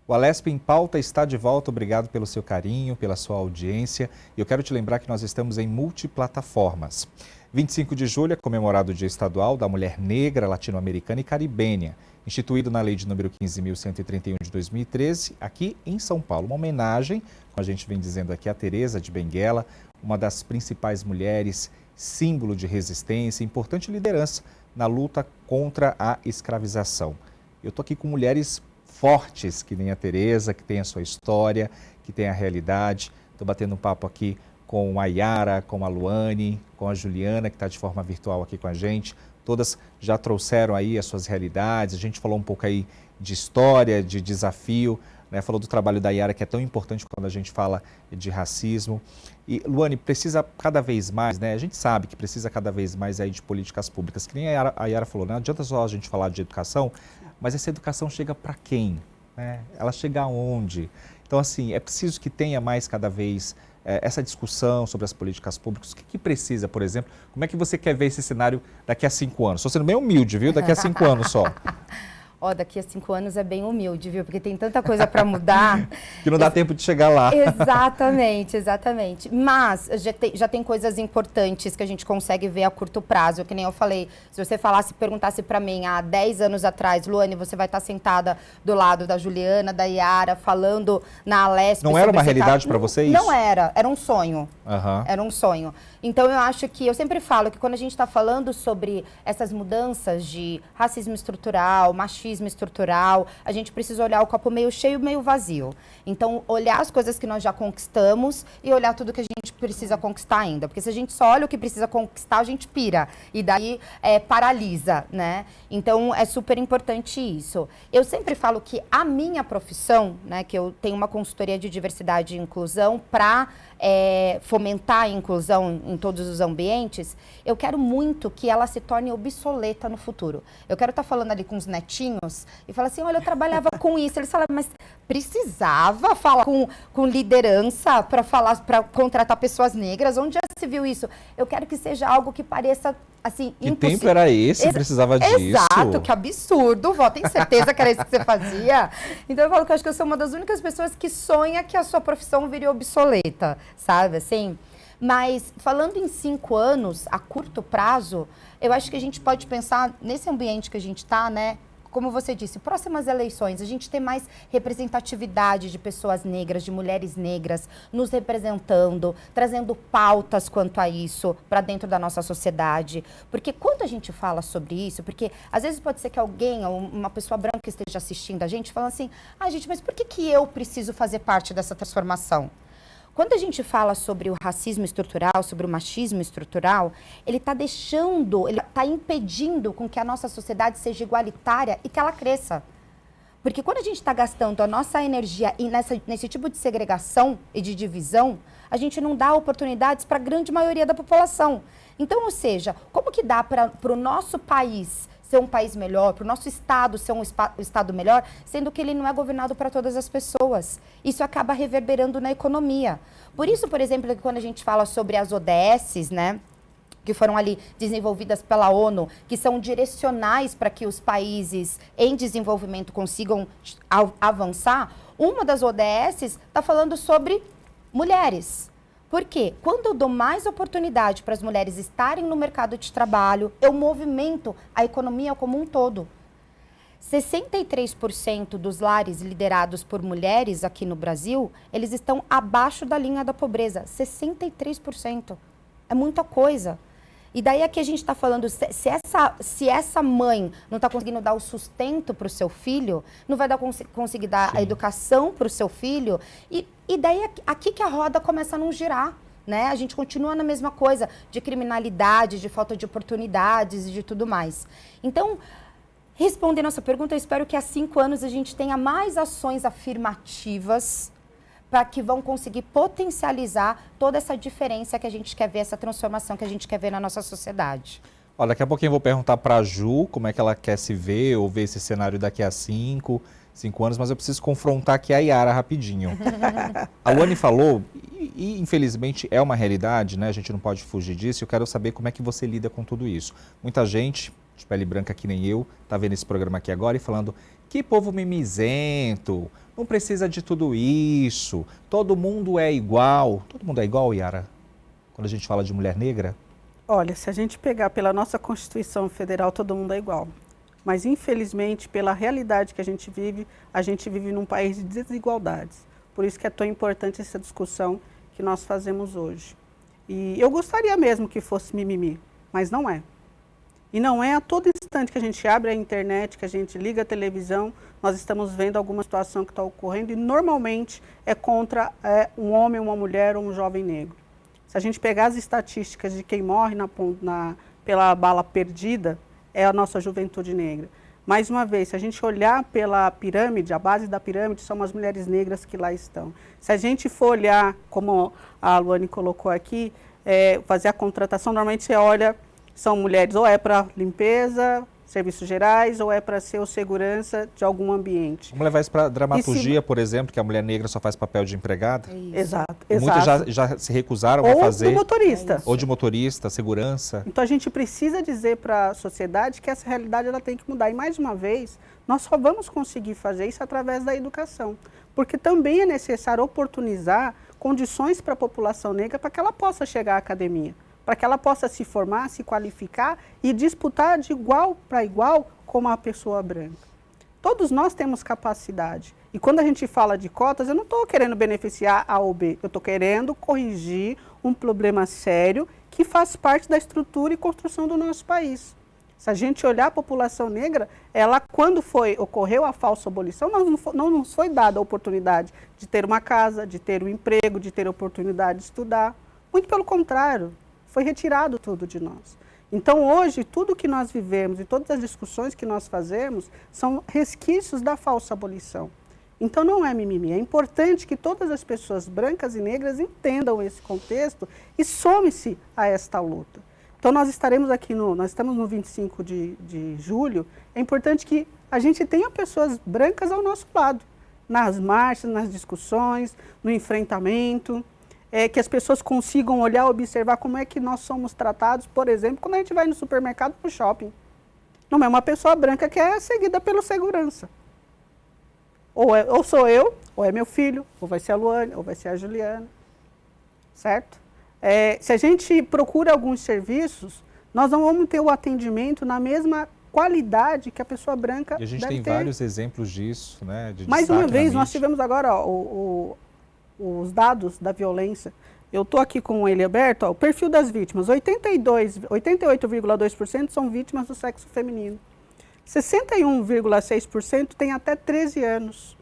O Alesp em Pauta está de volta, obrigado pelo seu carinho, pela sua audiência. E eu quero te lembrar que nós estamos em multiplataformas. 25 de julho é comemorado o Dia Estadual da Mulher Negra, Latino-Americana e Caribenha, instituído na Lei de número 15.131 de 2013, aqui em São Paulo. Uma homenagem, como a gente vem dizendo aqui, a Teresa de Benguela, uma das principais mulheres, símbolo de resistência, importante liderança na luta contra a escravização. Eu estou aqui com mulheres fortes, que nem a Teresa, que tem a sua história, que tem a realidade. Estou batendo um papo aqui com a Yara, com a Luane, com a Juliana, que está de forma virtual aqui com a gente. Todas já trouxeram aí as suas realidades. A gente falou um pouco aí de história, de desafio, né? Falou do trabalho da Yara, que é tão importante quando a gente fala de racismo. E, Luane, precisa cada vez mais, né? A gente sabe que precisa cada vez mais aí de políticas públicas. Que nem a Yara falou, não adianta só a gente falar de educação, mas essa educação chega para quem? Né? Ela chega aonde? Então, assim, é preciso que tenha mais cada vez essa discussão sobre as políticas públicas. O que precisa, por exemplo? Como é que você quer ver esse cenário daqui a 5 anos? Estou sendo bem humilde, viu? Daqui a 5 anos só. Daqui a 5 anos é bem humilde, viu? Porque tem tanta coisa para mudar. Que não dá tempo de chegar lá. Exatamente, exatamente. Mas já tem coisas importantes que a gente consegue ver a curto prazo. Que nem eu falei, se você perguntasse para mim há 10 anos atrás, Luane, você vai estar sentada do lado da Juliana, da Yara, falando na Alesp. Não era uma realidade para você isso? Não era um sonho. Uhum. Era um sonho. Então eu acho que, eu sempre falo que quando a gente está falando sobre essas mudanças de racismo estrutural, machismo estrutural, a gente precisa olhar o copo meio cheio, meio vazio. Então, olhar as coisas que nós já conquistamos e olhar tudo que a gente precisa conquistar ainda. Porque se a gente só olha o que precisa conquistar, a gente pira. E daí paralisa, né? Então, é super importante isso. Eu sempre falo que a minha profissão, né, que eu tenho uma consultoria de diversidade e inclusão para fomentar a inclusão em todos os ambientes, eu quero muito que ela se torne obsoleta no futuro. Eu quero estar falando ali com os netinhos vizinhos e fala assim, olha, eu trabalhava com isso. Eles falam, mas precisava falar com liderança para contratar pessoas negras? Onde já se viu isso? Eu quero que seja algo que pareça assim, que tempo era esse? Precisava disso? Exato, que absurdo, vó, tem certeza que era isso que você fazia? Então eu falo que eu acho que eu sou uma das únicas pessoas que sonha que a sua profissão vire obsoleta, sabe, assim? Mas falando em 5 anos, a curto prazo, eu acho que a gente pode pensar nesse ambiente que a gente está, né? Como você disse, próximas eleições, a gente ter mais representatividade de pessoas negras, de mulheres negras, nos representando, trazendo pautas quanto a isso para dentro da nossa sociedade. Porque quando a gente fala sobre isso, porque às vezes pode ser que alguém, uma pessoa branca que esteja assistindo a gente, fala assim, gente, mas por que eu preciso fazer parte dessa transformação? Quando a gente fala sobre o racismo estrutural, sobre o machismo estrutural, ele está impedindo com que a nossa sociedade seja igualitária e que ela cresça. Porque quando a gente está gastando a nossa energia nesse tipo de segregação e de divisão, a gente não dá oportunidades para a grande maioria da população. Então, ou seja, como que dá para o nosso país ser um país melhor, para o nosso estado ser um estado melhor, sendo que ele não é governado para todas as pessoas. Isso acaba reverberando na economia. Por isso, por exemplo, quando a gente fala sobre as ODSs, né, que foram ali desenvolvidas pela ONU, que são direcionais para que os países em desenvolvimento consigam avançar, uma das ODSs está falando sobre mulheres. Por quê? Quando eu dou mais oportunidade para as mulheres estarem no mercado de trabalho, eu movimento a economia como um todo. 63% dos lares liderados por mulheres aqui no Brasil, eles estão abaixo da linha da pobreza. 63%. É muita coisa. E daí aqui a gente está falando, se essa mãe não está conseguindo dar o sustento para o seu filho, não vai conseguir dar Sim. a educação para o seu filho, e daí aqui que a roda começa a não girar, né? A gente continua na mesma coisa, de criminalidade, de falta de oportunidades e de tudo mais. Então, respondendo a sua pergunta, eu espero que há 5 anos a gente tenha mais ações afirmativas para que vão conseguir potencializar toda essa diferença que a gente quer ver, essa transformação que a gente quer ver na nossa sociedade. Olha, daqui a pouquinho eu vou perguntar para a Ju como é que ela quer se ver ou ver esse cenário daqui a 5 anos, mas eu preciso confrontar aqui a Yara rapidinho. A Luane falou, e infelizmente é uma realidade, né? A gente não pode fugir disso, eu quero saber como é que você lida com tudo isso. Muita gente, de pele branca que nem eu, tá vendo esse programa aqui agora e falando, que povo mimizento, não precisa de tudo isso, todo mundo é igual. Todo mundo é igual, Yara? Quando a gente fala de mulher negra? Olha, se a gente pegar pela nossa Constituição Federal, todo mundo é igual. Mas, infelizmente, pela realidade que a gente vive num país de desigualdades. Por isso que é tão importante essa discussão que nós fazemos hoje. E eu gostaria mesmo que fosse mimimi, mas não é. E não é a todo instante que a gente abre a internet, que a gente liga a televisão, nós estamos vendo alguma situação que está ocorrendo e normalmente é contra um homem, uma mulher ou um jovem negro. Se a gente pegar as estatísticas de quem morre pela bala perdida, é a nossa juventude negra. Mais uma vez, se a gente olhar pela pirâmide, a base da pirâmide são as mulheres negras que lá estão. Se a gente for olhar, como a Luane colocou aqui, fazer a contratação, normalmente você olha, são mulheres ou é para limpeza, serviços gerais, ou é para ser o segurança de algum ambiente. Vamos levar isso para dramaturgia, por exemplo, que a mulher negra só faz papel de empregada? Exato, Muitas exato. já se recusaram a fazer. Ou de motorista. Ou de motorista, segurança. Então a gente precisa dizer para a sociedade que essa realidade ela tem que mudar. E mais uma vez, nós só vamos conseguir fazer isso através da educação. Porque também é necessário oportunizar condições para a população negra para que ela possa chegar à academia, para que ela possa se formar, se qualificar e disputar de igual para igual com uma pessoa branca. Todos nós temos capacidade. E quando a gente fala de cotas, eu não estou querendo beneficiar A ou B, eu estou querendo corrigir um problema sério que faz parte da estrutura e construção do nosso país. Se a gente olhar a população negra, ela, quando ocorreu a falsa abolição, não nos foi dada a oportunidade de ter uma casa, de ter um emprego, de ter a oportunidade de estudar. Muito pelo contrário. Foi retirado tudo de nós. Então, hoje, tudo que nós vivemos e todas as discussões que nós fazemos são resquícios da falsa abolição. Então, não é mimimi. É importante que todas as pessoas brancas e negras entendam esse contexto e some-se a esta luta. Então, nós estaremos aqui, nós estamos no 25 de julho, é importante que a gente tenha pessoas brancas ao nosso lado, nas marchas, nas discussões, no enfrentamento, que as pessoas consigam olhar, observar como é que nós somos tratados, por exemplo, quando a gente vai no supermercado, no shopping. Não é uma pessoa branca que é seguida pelo segurança. Ou sou eu, ou é meu filho, ou vai ser a Luane, ou vai ser a Juliana, certo? Se a gente procura alguns serviços, nós não vamos ter o atendimento na mesma qualidade que a pessoa branca deve ter. E a gente tem vários exemplos disso, né? De Mais uma vez, mídia. nós tivemos agora os dados da violência. Eu estou aqui com ele aberto, o perfil das vítimas. 88,2% são vítimas do sexo feminino. 61,6% têm até 13 anos.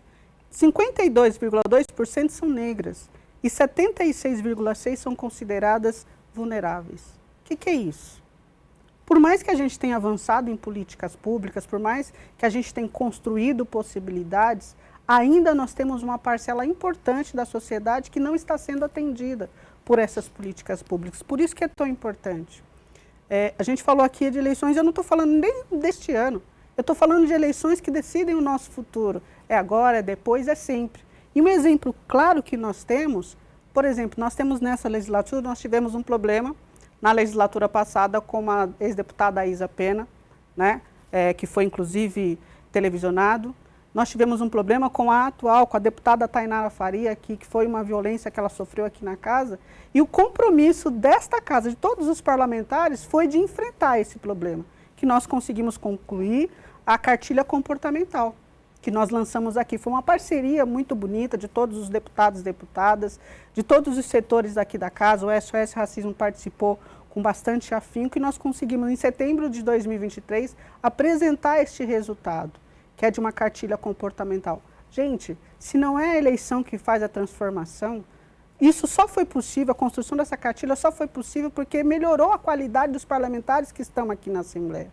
52,2% são negras. E 76,6% são consideradas vulneráveis. O que é isso? Por mais que a gente tenha avançado em políticas públicas, por mais que a gente tenha construído possibilidades, ainda nós temos uma parcela importante da sociedade que não está sendo atendida por essas políticas públicas. Por isso que é tão importante. A gente falou aqui de eleições, eu não estou falando nem deste ano. Eu estou falando de eleições que decidem o nosso futuro. É agora, é depois, é sempre. E um exemplo claro que nós temos, por exemplo, nós temos nessa legislatura, nós tivemos um problema na legislatura passada com a ex-deputada Isa Pena, né, que foi inclusive televisionado. Nós tivemos um problema com a atual, com a deputada Tainara Faria, aqui, que foi uma violência que ela sofreu aqui na casa. E o compromisso desta casa, de todos os parlamentares, foi de enfrentar esse problema, que nós conseguimos concluir a cartilha comportamental, que nós lançamos aqui. Foi uma parceria muito bonita de todos os deputados e deputadas, de todos os setores aqui da casa. O SOS Racismo participou com bastante afinco e nós conseguimos, em setembro de 2023, apresentar este resultado, que é de uma cartilha comportamental. Gente, se não é a eleição que faz a transformação, isso só foi possível, a construção dessa cartilha só foi possível porque melhorou a qualidade dos parlamentares que estão aqui na Assembleia.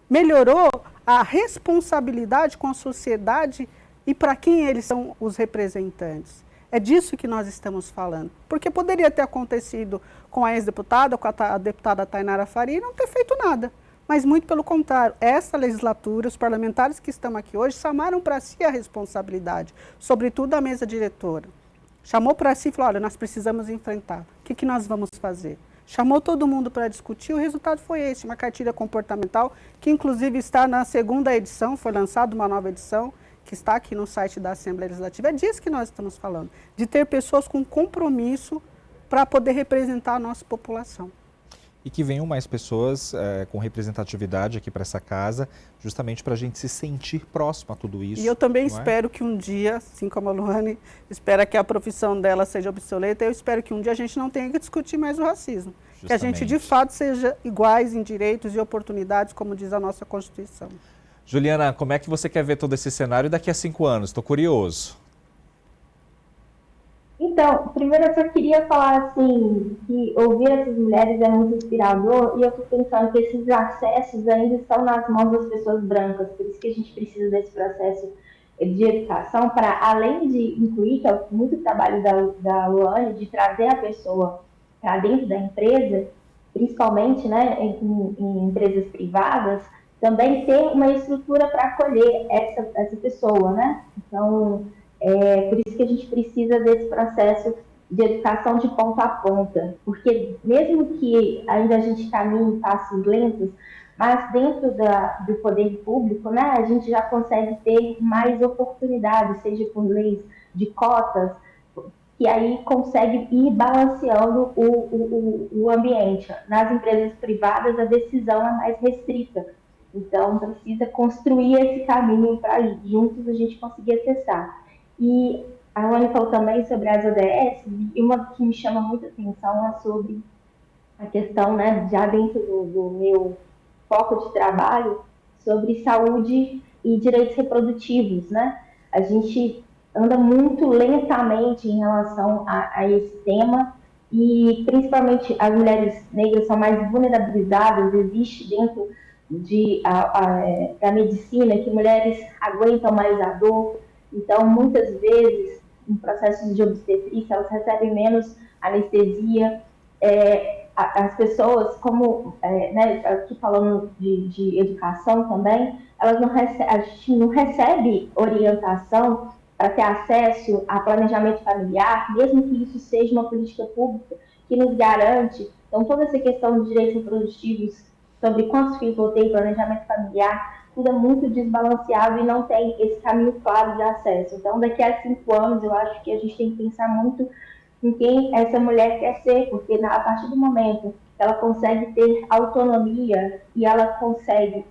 Melhorou a responsabilidade com a sociedade e para quem eles são os representantes. É disso que nós estamos falando. Porque poderia ter acontecido com a ex-deputada, com a deputada Tainara Faria, e não ter feito nada. Mas muito pelo contrário, essa legislatura, os parlamentares que estão aqui hoje, chamaram para si a responsabilidade, sobretudo a mesa diretora. Chamou para si e falou, olha, nós precisamos enfrentar. O que nós vamos fazer? Chamou todo mundo para discutir, o resultado foi esse, uma cartilha comportamental, que inclusive está na segunda edição, foi lançada uma nova edição, que está aqui no site da Assembleia Legislativa. É disso que nós estamos falando, de ter pessoas com compromisso para poder representar a nossa população. E que venham mais pessoas com representatividade aqui para essa casa, justamente para a gente se sentir próximo a tudo isso. E eu também espero que um dia, assim como a Luane espera que a profissão dela seja obsoleta, eu espero que um dia a gente não tenha que discutir mais o racismo. Justamente. Que a gente, de fato, seja iguais em direitos e oportunidades, como diz a nossa Constituição. Juliana, como é que você quer ver todo esse cenário daqui a 5 anos? Estou curioso. Então, primeiro eu só queria falar assim, que ouvir essas mulheres é muito inspirador e eu fico pensando que esses acessos ainda estão nas mãos das pessoas brancas, por isso que a gente precisa desse processo de educação para, além de incluir, que é muito trabalho da Luane, de trazer a pessoa para dentro da empresa, principalmente, né, em empresas privadas, também ter uma estrutura para acolher essa pessoa, né? Então, por isso que a gente precisa desse processo de educação de ponta a ponta, porque mesmo que ainda a gente caminhe em passos lentos, mas dentro do poder público, né, a gente já consegue ter mais oportunidades, seja por leis de cotas, que aí consegue ir balanceando o ambiente. Nas empresas privadas, a decisão é mais restrita, então precisa construir esse caminho para juntos a gente conseguir acessar. E a Luane falou também sobre as ODS, e uma que me chama muita atenção é sobre a questão, né, já dentro do meu foco de trabalho, sobre saúde e direitos reprodutivos, né? A gente anda muito lentamente em relação a esse tema, e principalmente as mulheres negras são mais vulnerabilizadas, existe dentro da medicina que mulheres aguentam mais a dor. Então, muitas vezes, em processos de obstetrícia, elas recebem menos anestesia. As pessoas, como, né, aqui falando de educação também, a gente não recebe orientação para ter acesso a planejamento familiar, mesmo que isso seja uma política pública que nos garante. Então, toda essa questão de direitos reprodutivos, sobre quantos filhos vou ter, planejamento familiar, tudo é muito desbalanceado e não tem esse caminho claro de acesso. Então, daqui a 5 anos, eu acho que a gente tem que pensar muito em quem essa mulher quer ser, porque a partir do momento que ela consegue ter autonomia e ela consegue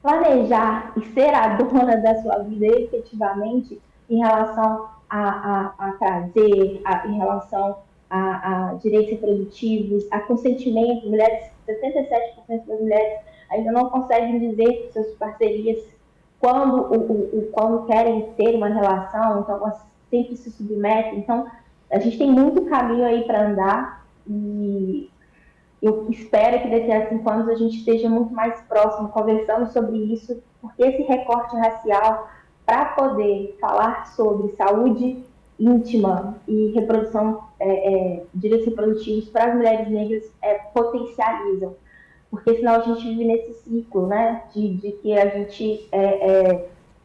planejar e ser a dona da sua vida efetivamente em relação a prazer, em relação a direitos reprodutivos, a consentimento. Mulheres, 77% das mulheres ainda não conseguem dizer para suas parcerias quando querem ter uma relação, então elas sempre se submetem. Então, a gente tem muito caminho aí para andar e eu espero que daqui a 5 anos a gente esteja muito mais próximo, conversando sobre isso, porque esse recorte racial, para poder falar sobre saúde íntima e reprodução, direitos reprodutivos para as mulheres negras, potencializam. Porque senão a gente vive nesse ciclo, né, de que a gente,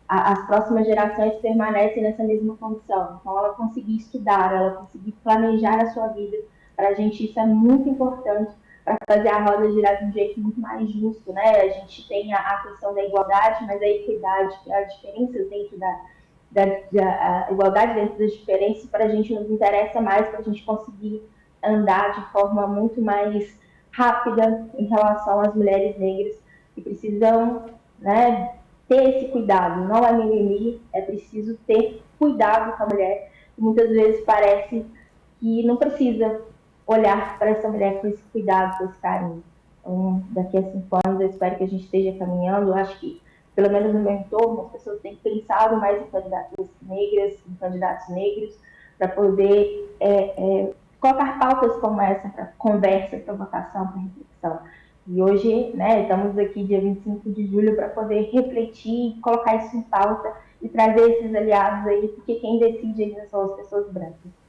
as próximas gerações permanecem nessa mesma condição. Então, ela conseguir estudar, ela conseguir planejar a sua vida, para a gente isso é muito importante para fazer a roda girar de um jeito muito mais justo, né? A gente tem a questão da igualdade, mas a equidade, que é a diferença dentro da igualdade dentro das diferenças, para a gente nos interessa mais, para a gente conseguir andar de forma muito mais rápida em relação às mulheres negras que precisam, né, ter esse cuidado. Não é mimimi, é preciso ter cuidado com a mulher, que muitas vezes parece que não precisa olhar para essa mulher com esse cuidado, com esse carinho. Então, daqui a 5 anos, eu espero que a gente esteja caminhando. Eu acho que, pelo menos no meu entorno, as pessoas têm pensado mais em candidatas negras, em candidatos negros, para poder colocar pautas como essa para conversa, para votação, para reflexão. E hoje, né, estamos aqui dia 25 de julho para poder refletir, colocar isso em pauta e trazer esses aliados aí, porque quem decide ainda são as pessoas brancas.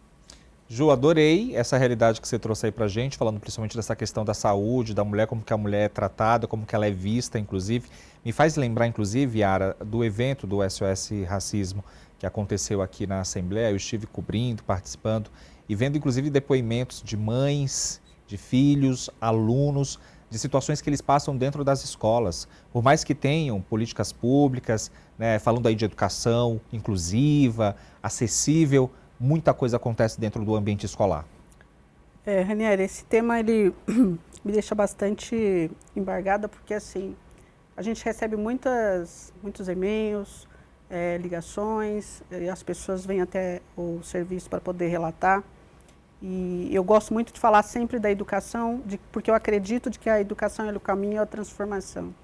Ju, adorei essa realidade que você trouxe aí pra gente, falando principalmente dessa questão da saúde, da mulher, como que a mulher é tratada, como que ela é vista, inclusive. Me faz lembrar, inclusive, Yara, do evento do SOS Racismo que aconteceu aqui na Assembleia. Eu estive cobrindo, participando e vendo, inclusive, depoimentos de mães, de filhos, alunos, de situações que eles passam dentro das escolas. Por mais que tenham políticas públicas, né, falando aí de educação inclusiva, acessível, muita coisa acontece dentro do ambiente escolar. Ranieri, esse tema ele me deixa bastante embargada, porque assim, a gente recebe muitos e-mails, ligações, e as pessoas vêm até o serviço para poder relatar. E eu gosto muito de falar sempre da educação, porque eu acredito de que a educação é o caminho à transformação.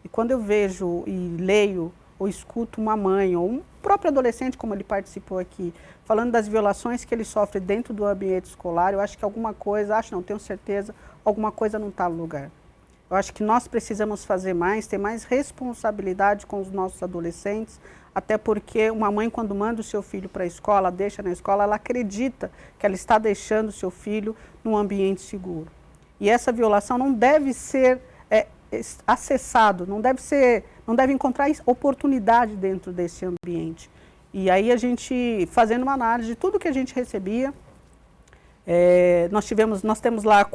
E quando eu vejo e leio ou escuto uma mãe ou um próprio adolescente, como ele participou aqui, falando das violações que ele sofre dentro do ambiente escolar, eu acho que alguma coisa, tenho certeza, alguma coisa não está no lugar. Eu acho que nós precisamos fazer mais, ter mais responsabilidade com os nossos adolescentes, até porque uma mãe, quando manda o seu filho para a escola, deixa na escola, ela acredita que ela está deixando o seu filho num ambiente seguro. E essa violação não deve ser acessado, não deve encontrar oportunidade dentro desse ambiente. E aí a gente, fazendo uma análise de tudo que a gente recebia, nós temos lá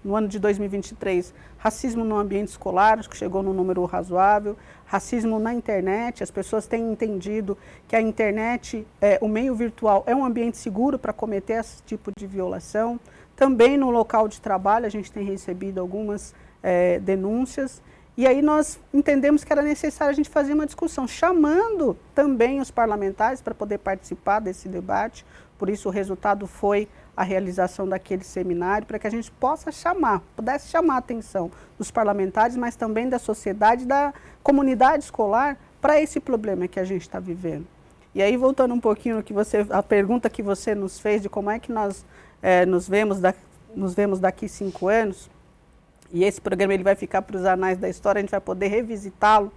no ano de 2023, racismo no ambiente escolar, acho que chegou num número razoável, racismo na internet, as pessoas têm entendido que a internet, o meio virtual, é um ambiente seguro para cometer esse tipo de violação. Também no local de trabalho a gente tem recebido algumas denúncias, e aí nós entendemos que era necessário a gente fazer uma discussão, chamando também os parlamentares para poder participar desse debate. Por isso o resultado foi a realização daquele seminário, para que a gente pudesse chamar a atenção dos parlamentares, mas também da sociedade, da comunidade escolar, para esse problema que a gente está vivendo. E aí, voltando um pouquinho a pergunta que você nos fez de como é que nós nos vemos daqui 5 anos, e esse programa ele vai ficar para os anais da história, a gente vai poder revisitá-lo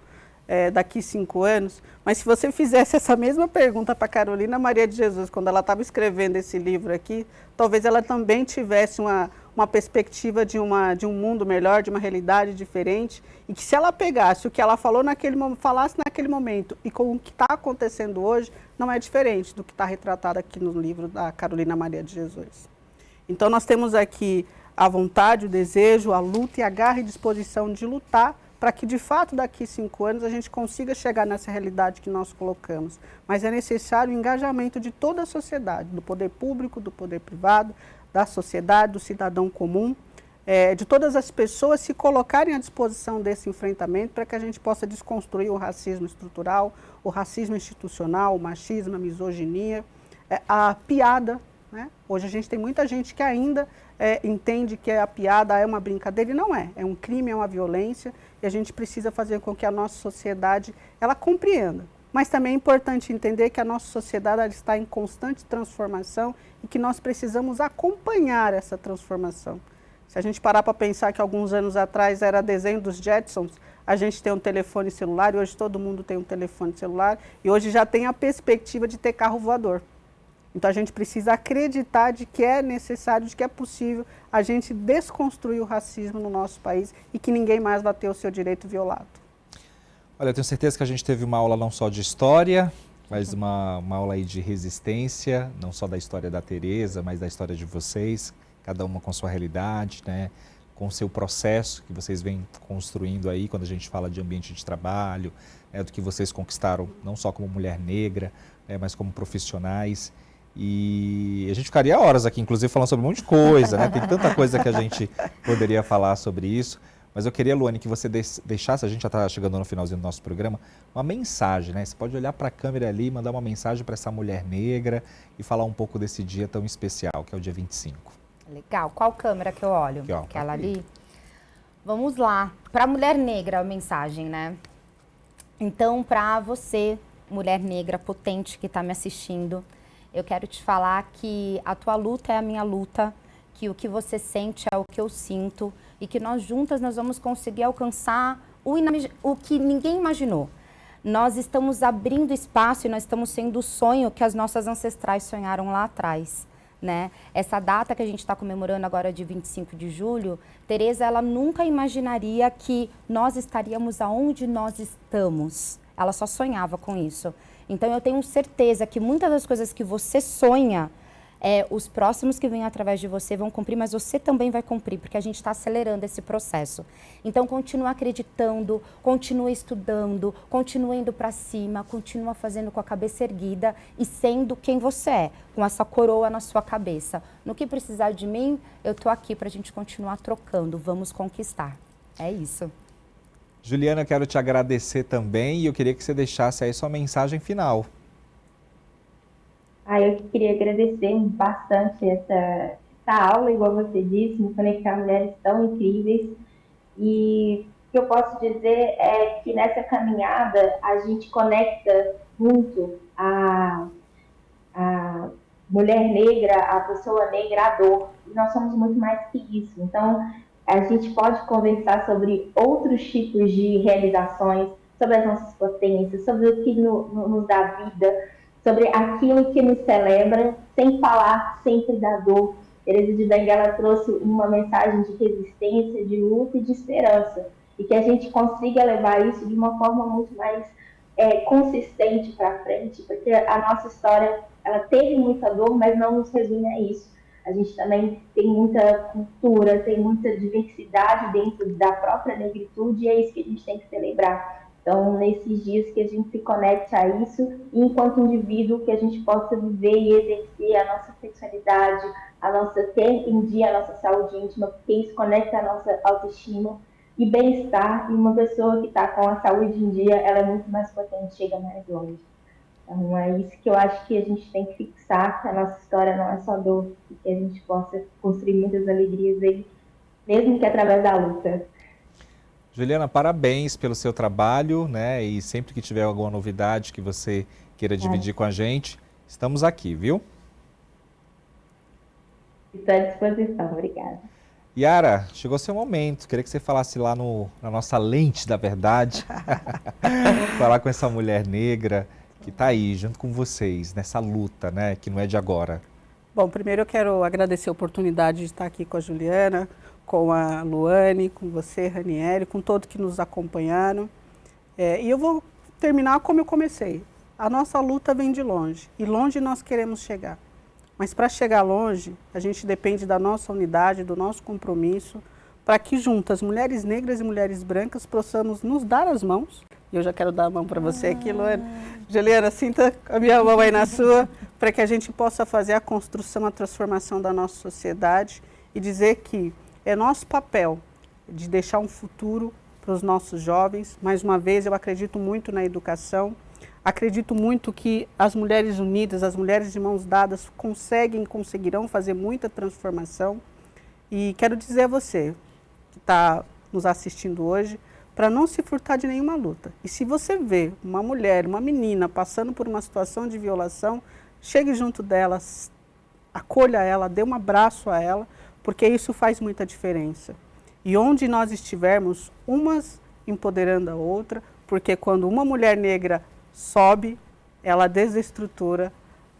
daqui 5 anos, mas se você fizesse essa mesma pergunta para Carolina Maria de Jesus, quando ela estava escrevendo esse livro aqui, talvez ela também tivesse uma perspectiva de um mundo melhor, de uma realidade diferente, e que se ela pegasse o que ela falasse naquele momento e com o que está acontecendo hoje, não é diferente do que está retratado aqui no livro da Carolina Maria de Jesus. Então nós temos aqui a vontade, o desejo, a luta e a garra e disposição de lutar para que, de fato, daqui 5 anos a gente consiga chegar nessa realidade que nós colocamos. Mas é necessário o engajamento de toda a sociedade, do poder público, do poder privado, da sociedade, do cidadão comum, de todas as pessoas se colocarem à disposição desse enfrentamento para que a gente possa desconstruir o racismo estrutural, o racismo institucional, o machismo, a misoginia, a piada, né? Hoje a gente tem muita gente que ainda entende que a piada é uma brincadeira e não é. É um crime, é uma violência e a gente precisa fazer com que a nossa sociedade ela compreenda. Mas também é importante entender que a nossa sociedade ela está em constante transformação e que nós precisamos acompanhar essa transformação. Se a gente parar para pensar que alguns anos atrás era desenho dos Jetsons, a gente tem um telefone celular e hoje todo mundo tem um telefone celular e hoje já tem a perspectiva de ter carro voador. Então a gente precisa acreditar de que é necessário, de que é possível a gente desconstruir o racismo no nosso país e que ninguém mais vai ter o seu direito violado. Olha, eu tenho certeza que a gente teve uma aula não só de história, mas uma aula aí de resistência, não só da história da Tereza, mas da história de vocês, cada uma com sua realidade, né? Com o seu processo que vocês vêm construindo aí quando a gente fala de ambiente de trabalho, do que vocês conquistaram não só como mulher negra, mas como profissionais. E a gente ficaria horas aqui, inclusive, falando sobre um monte de coisa, né? Tem tanta coisa que a gente poderia falar sobre isso. Mas eu queria, Luane, que você deixasse, a gente já está chegando no finalzinho do nosso programa, uma mensagem, né? Você pode olhar para a câmera ali, mandar uma mensagem para essa mulher negra e falar um pouco desse dia tão especial, que é o dia 25. Legal. Qual câmera que eu olho? Aqui, ó, aquela ali? Vamos lá. Para a mulher negra a mensagem, né? Então, para você, mulher negra potente que está me assistindo, eu quero te falar que a tua luta é a minha luta, que o que você sente é o que eu sinto e que nós juntas nós vamos conseguir alcançar o que ninguém imaginou. Nós estamos abrindo espaço e nós estamos sendo o sonho que as nossas ancestrais sonharam lá atrás, né? Essa data que a gente está comemorando agora de 25 de julho, Tereza, ela nunca imaginaria que nós estaríamos aonde nós estamos. Ela só sonhava com isso. Então, eu tenho certeza que muitas das coisas que você sonha, os próximos que vêm através de você vão cumprir, mas você também vai cumprir, porque a gente está acelerando esse processo. Então, continua acreditando, continua estudando, continua indo para cima, continua fazendo com a cabeça erguida e sendo quem você é, com essa coroa na sua cabeça. No que precisar de mim, eu estou aqui para a gente continuar trocando. Vamos conquistar. É isso. Juliana, eu quero te agradecer também e eu queria que você deixasse aí sua mensagem final. Eu queria agradecer bastante essa aula, igual você disse, me conectar a mulheres tão incríveis. E o que eu posso dizer é que nessa caminhada a gente conecta muito a mulher negra, a pessoa negra, a dor. E nós somos muito mais que isso. Então, a gente pode conversar sobre outros tipos de realizações, sobre as nossas potências, sobre o que nos dá vida, sobre aquilo que nos celebra, sem falar sempre da dor. Teresa de Benguela trouxe uma mensagem de resistência, de luta e de esperança. E que a gente consiga levar isso de uma forma muito mais consistente para frente, porque a nossa história ela teve muita dor, mas não nos resume a isso. A gente também tem muita cultura, tem muita diversidade dentro da própria negritude e é isso que a gente tem que celebrar. Então, nesses dias que a gente se conecte a isso, e enquanto indivíduo, que a gente possa viver e exercer a nossa sexualidade, ter em dia a nossa saúde íntima, porque isso conecta a nossa autoestima e bem-estar. E uma pessoa que está com a saúde em dia, ela é muito mais potente, chega mais longe. Então, é isso que eu acho que a gente tem que fixar, que a nossa história não é só dor, e que a gente possa construir muitas alegrias aí, mesmo que através da luta. Juliana, parabéns pelo seu trabalho, né? E sempre que tiver alguma novidade que você queira dividir com a gente, estamos aqui, viu? Estou à disposição, obrigada. Yara, chegou seu momento. Queria que você falasse lá na nossa lente da verdade. Falar com essa mulher negra que está aí junto com vocês nessa luta, né, que não é de agora. Bom, primeiro eu quero agradecer a oportunidade de estar aqui com a Juliana, com a Luane, com você, Ranieri, com todos que nos acompanharam. E eu vou terminar como eu comecei. A nossa luta vem de longe e longe nós queremos chegar. Mas para chegar longe, a gente depende da nossa unidade, do nosso compromisso, para que juntas, mulheres negras e mulheres brancas, possamos nos dar as mãos. E eu já quero dar a mão para você aqui, Luana. Juliana, sinta a minha mão aí na sua, para que a gente possa fazer a construção, a transformação da nossa sociedade e dizer que é nosso papel de deixar um futuro para os nossos jovens. Mais uma vez, eu acredito muito na educação. Acredito muito que as mulheres unidas, as mulheres de mãos dadas conseguirão fazer muita transformação. E quero dizer a você que está nos assistindo hoje, para não se furtar de nenhuma luta. E se você vê uma mulher, uma menina passando por uma situação de violação, chegue junto dela, acolha ela, dê um abraço a ela, porque isso faz muita diferença. E onde nós estivermos, umas empoderando a outra, porque quando uma mulher negra sobe, ela desestrutura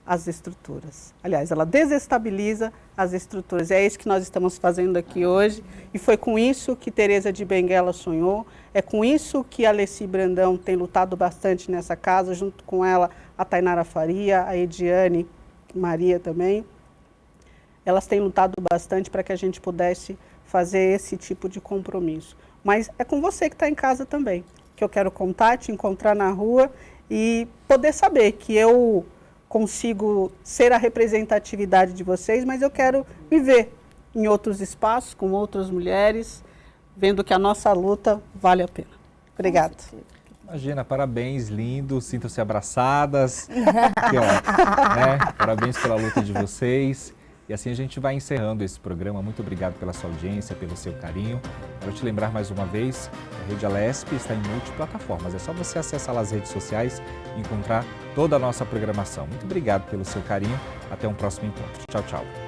as estruturas. Aliás, ela desestabiliza as estruturas. E é isso que nós estamos fazendo aqui hoje. E foi com isso que Teresa de Benguela sonhou. É com isso que a Alessi Brandão tem lutado bastante nessa casa, junto com ela a Tainara Faria, a Ediane Maria também. Elas têm lutado bastante para que a gente pudesse fazer esse tipo de compromisso. Mas é com você que está em casa também, que eu quero contar, te encontrar na rua e poder saber que eu consigo ser a representatividade de vocês, mas eu quero me ver em outros espaços, com outras mulheres, vendo que a nossa luta vale a pena. Obrigada. Imagina, parabéns, lindo, sintam-se abraçadas. Que ótimo, né? Parabéns pela luta de vocês. E assim a gente vai encerrando esse programa. Muito obrigado pela sua audiência, pelo seu carinho. Quero te lembrar mais uma vez, a Rede Alesp está em multiplataformas. É só você acessar as redes sociais e encontrar toda a nossa programação. Muito obrigado pelo seu carinho. Até um próximo encontro. Tchau, tchau.